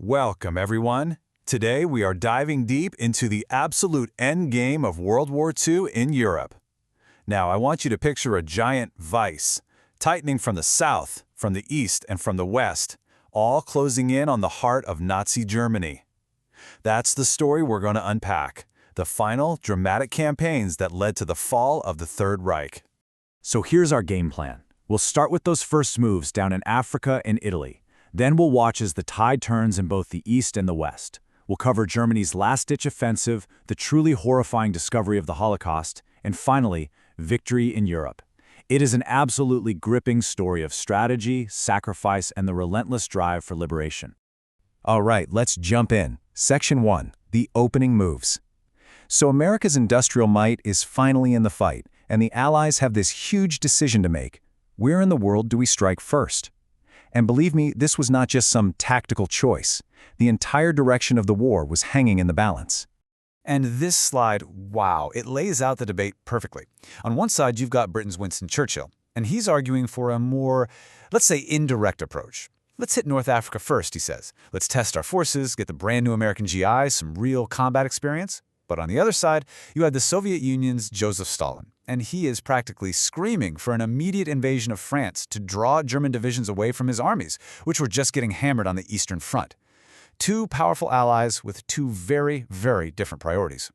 Welcome, everyone. Today we are diving deep into the absolute end game of World War II in Europe. Now, I want you to picture a giant vise, tightening from the south, from the east, and from the west, all closing in on the heart of Nazi Germany. That's the story we're going to unpack, the final, dramatic campaigns that led to the fall of the Third Reich. So here's our game plan. We'll start with those first moves down in Africa and Italy. Then we'll watch as the tide turns in both the East and the West. We'll cover Germany's last-ditch offensive, the truly horrifying discovery of the Holocaust, and finally, victory in Europe. It is an absolutely gripping story of strategy, sacrifice, and the relentless drive for liberation. All right, let's jump in. Section 1, the opening moves. So America's industrial might is finally in the fight, and the Allies have this huge decision to make. Where in the world do we strike first? And believe me, this was not just some tactical choice. The entire direction of the war was hanging in the balance. And this slide, wow, it lays out the debate perfectly. On one side, you've got Britain's Winston Churchill, and he's arguing for a more, let's say, indirect approach. Let's hit North Africa first, he says. Let's test our forces, get the brand new American GIs some real combat experience. But on the other side, you had the Soviet Union's Joseph Stalin, and he is practically screaming for an immediate invasion of France to draw German divisions away from his armies, which were just getting hammered on the Eastern Front. Two powerful allies with two very, very different priorities.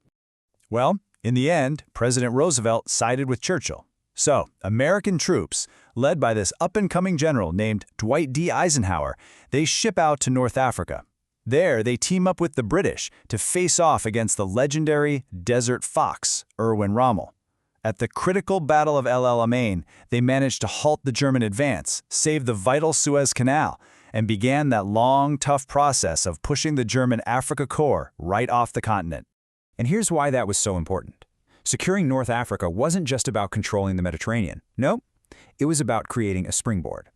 Well, in the end, President Roosevelt sided with Churchill. So, American troops, led by this up-and-coming general named Dwight D. Eisenhower, they ship out to North Africa. There, they team up with the British to face off against the legendary Desert Fox, Erwin Rommel. At the critical Battle of El Alamein, they managed to halt the German advance, save the vital Suez Canal, and began that long, tough process of pushing the German Afrika Korps right off the continent. And here's why that was so important. Securing North Africa wasn't just about controlling the Mediterranean. No, it was about creating a springboard.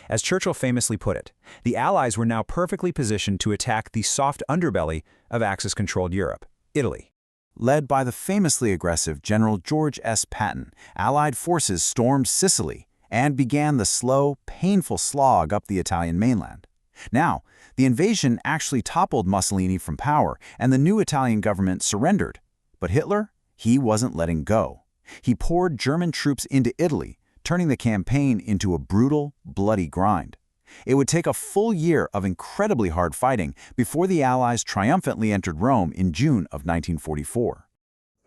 As Churchill famously put it, the Allies were now perfectly positioned to attack the soft underbelly of Axis-controlled Europe, Italy. Led by the famously aggressive General George S. Patton, Allied forces stormed Sicily and began the slow, painful slog up the Italian mainland. Now, the invasion actually toppled Mussolini from power, and the new Italian government surrendered. But Hitler, he wasn't letting go. He poured German troops into Italy, turning the campaign into a brutal, bloody grind. It would take a full year of incredibly hard fighting before the Allies triumphantly entered Rome in June of 1944.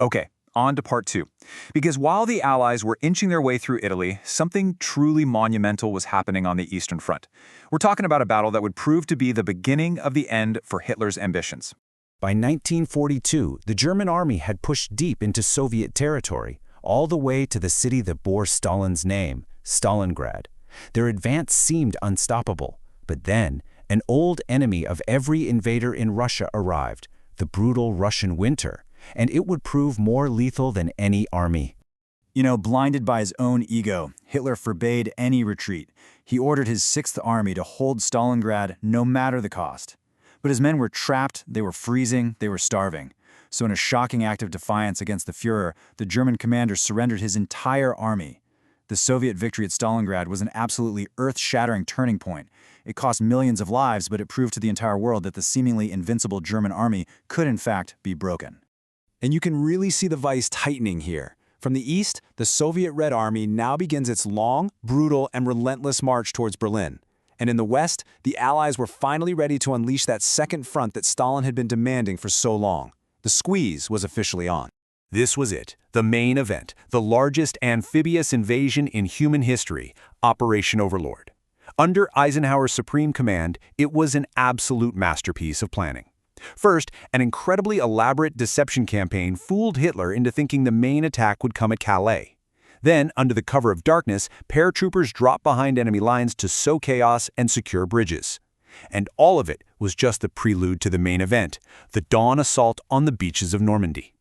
Okay, on to part 2. Because while the Allies were inching their way through Italy, something truly monumental was happening on the Eastern Front. We're talking about a battle that would prove to be the beginning of the end for Hitler's ambitions. By 1942, the German army had pushed deep into Soviet territory, all the way to the city that bore Stalin's name, Stalingrad. Their advance seemed unstoppable, but then an old enemy of every invader in Russia arrived, the brutal Russian winter, and it would prove more lethal than any army. Blinded by his own ego, Hitler forbade any retreat. He ordered his Sixth Army to hold Stalingrad no matter the cost. But his men were trapped, they were freezing, they were starving. So in a shocking act of defiance against the Führer, the German commander surrendered his entire army. The Soviet victory at Stalingrad was an absolutely earth-shattering turning point. It cost millions of lives, but it proved to the entire world that the seemingly invincible German army could in fact be broken. And you can really see the vise tightening here. From the east, the Soviet Red Army now begins its long, brutal, and relentless march towards Berlin. And in the west, the Allies were finally ready to unleash that second front that Stalin had been demanding for so long. The squeeze was officially on. This was it, the main event, the largest amphibious invasion in human history, Operation Overlord. Under Eisenhower's supreme command, it was an absolute masterpiece of planning. First, an incredibly elaborate deception campaign fooled Hitler into thinking the main attack would come at Calais. Then, under the cover of darkness, paratroopers dropped behind enemy lines to sow chaos and secure bridges. And all of it was just the prelude to the main event, the dawn assault on the beaches of Normandy.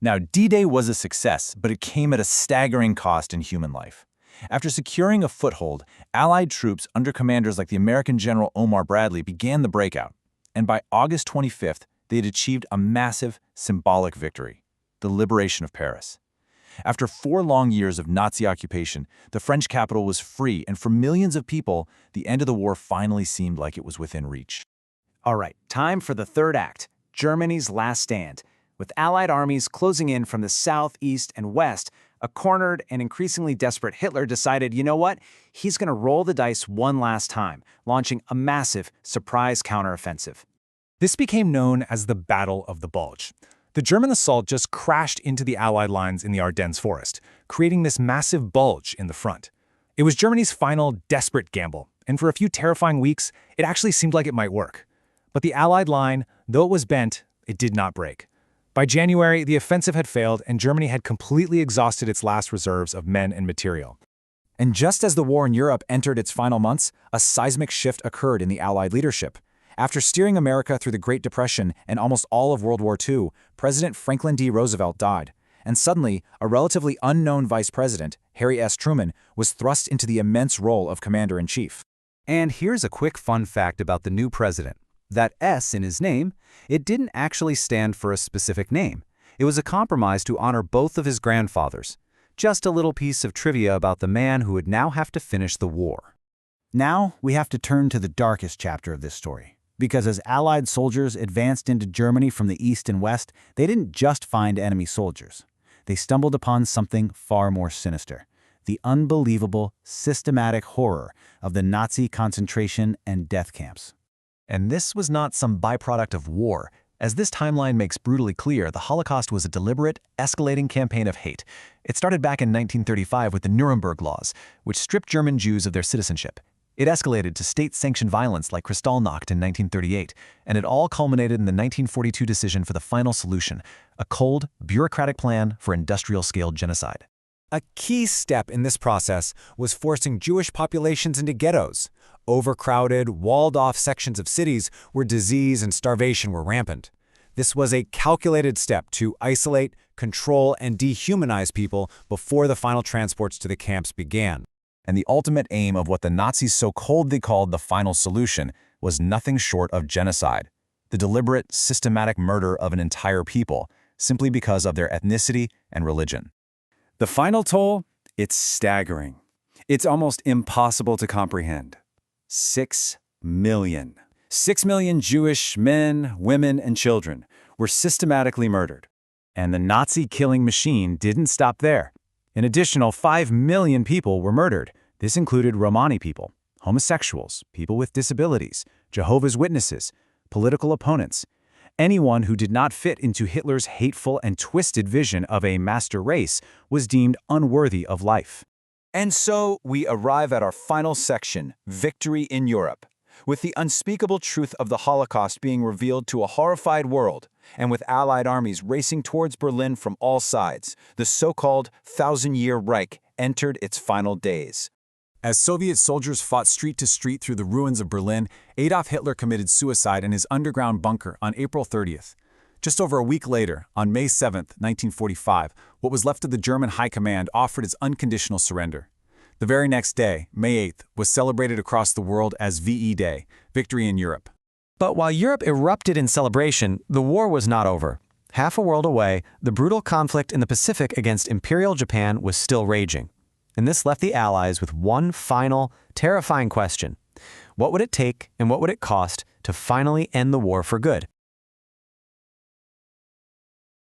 Now, D-Day was a success, but it came at a staggering cost in human life. After securing a foothold, Allied troops under commanders like the American General Omar Bradley began the breakout. And by August 25th, they had achieved a massive, symbolic victory, the liberation of Paris. After 4 long years of Nazi occupation, the French capital was free, and for millions of people, the end of the war finally seemed like it was within reach. All right, Time for the third act, Germany's last stand. With Allied armies closing in from the south, east, and west, a cornered and increasingly desperate Hitler decided, you know what? He's going to roll the dice one last time, launching a massive surprise counteroffensive. This became known as the Battle of the Bulge. The German assault just crashed into the Allied lines in the Ardennes forest, creating this massive bulge in the front. It was Germany's final desperate gamble, and for a few terrifying weeks, it actually seemed like it might work. But the Allied line, though it was bent, it did not break. By January, the offensive had failed and Germany had completely exhausted its last reserves of men and material. And just as the war in Europe entered its final months, a seismic shift occurred in the Allied leadership. After steering America through the Great Depression and almost all of World War II, President Franklin D. Roosevelt died. And suddenly, a relatively unknown vice president, Harry S. Truman, was thrust into the immense role of commander-in-chief. And here's a quick fun fact about the new president. That S in his name, it didn't actually stand for a specific name. It was a compromise to honor both of his grandfathers. Just a little piece of trivia about the man who would now have to finish the war. Now we have to turn to the darkest chapter of this story. Because as Allied soldiers advanced into Germany from the east and west, they didn't just find enemy soldiers. They stumbled upon something far more sinister: the unbelievable, systematic horror of the Nazi concentration and death camps. And this was not some byproduct of war. As this timeline makes brutally clear, the Holocaust was a deliberate, escalating campaign of hate. It started back in 1935 with the Nuremberg Laws, which stripped German Jews of their citizenship. It escalated to state-sanctioned violence like Kristallnacht in 1938, and it all culminated in the 1942 decision for the final solution, a cold, bureaucratic plan for industrial-scale genocide. A key step in this process was forcing Jewish populations into ghettos, overcrowded, walled-off sections of cities where disease and starvation were rampant. This was a calculated step to isolate, control, and dehumanize people before the final transports to the camps began. And the ultimate aim of what the Nazis so coldly called the final solution was nothing short of genocide, the deliberate, systematic murder of an entire people, simply because of their ethnicity and religion. The final toll? It's staggering. It's almost impossible to comprehend. 6 million. 6 million Jewish men, women, and children were systematically murdered. And the Nazi killing machine didn't stop there. An additional 5 million people were murdered. This included Romani people, homosexuals, people with disabilities, Jehovah's Witnesses, political opponents. Anyone who did not fit into Hitler's hateful and twisted vision of a master race was deemed unworthy of life. And so we arrive at our final section, Victory in Europe, with the unspeakable truth of the Holocaust being revealed to a horrified world, and with Allied armies racing towards Berlin from all sides, the so-called Thousand-Year Reich entered its final days. As Soviet soldiers fought street to street through the ruins of Berlin, Adolf Hitler committed suicide in his underground bunker on April 30th. Just over a week later, on May 7, 1945, what was left of the German High Command offered its unconditional surrender. The very next day, May 8th, was celebrated across the world as VE Day, Victory in Europe. But while Europe erupted in celebration, the war was not over. Half a world away, the brutal conflict in the Pacific against Imperial Japan was still raging. And this left the Allies with one final, terrifying question. What would it take and what would it cost to finally end the war for good?